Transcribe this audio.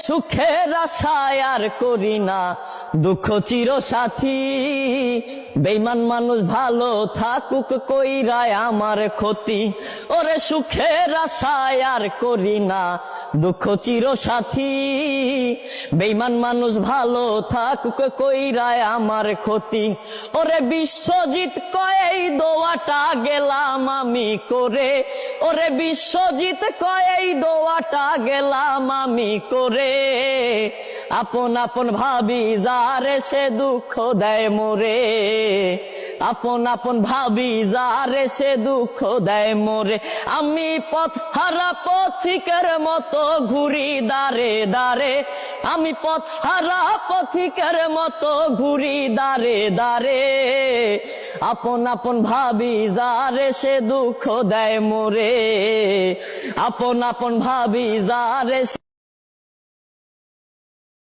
সুখের আশায় আর করি না দুঃখ চির সাথী, বেঈমান মানুষ ভালো থাকুক কইরায় আমার ক্ষতি। ওরে সুখের আশায় আর করি না দুঃখ চির সাথী, বেঈমান মানুষ ভালো থাকুক কইরায় আমার ক্ষতি। ওরে বিশ্বজিৎ কয় এই দোয়াটা গেলাম আমি করে, ওরে বিশ্বজিৎ কয় এই দোয়াটা গেলাম আমি করে, আপন আপন ভাবি যারে সে দুঃখ দেয় মোরে, আপন আপন ভাবি যারে সে দুঃখ দেয় মোরে। আমি পথ হারা পথিকের মতো ঘুরি দাঁড়ে দাঁড়ে, আমি পথ হারা পথিকের মতো ঘুরি দাঁড়ে দাঁড়ে, আপন আপন ভাবি যারে সে দুঃখ দেয় মোরে, আপন আপন ভাবি যারে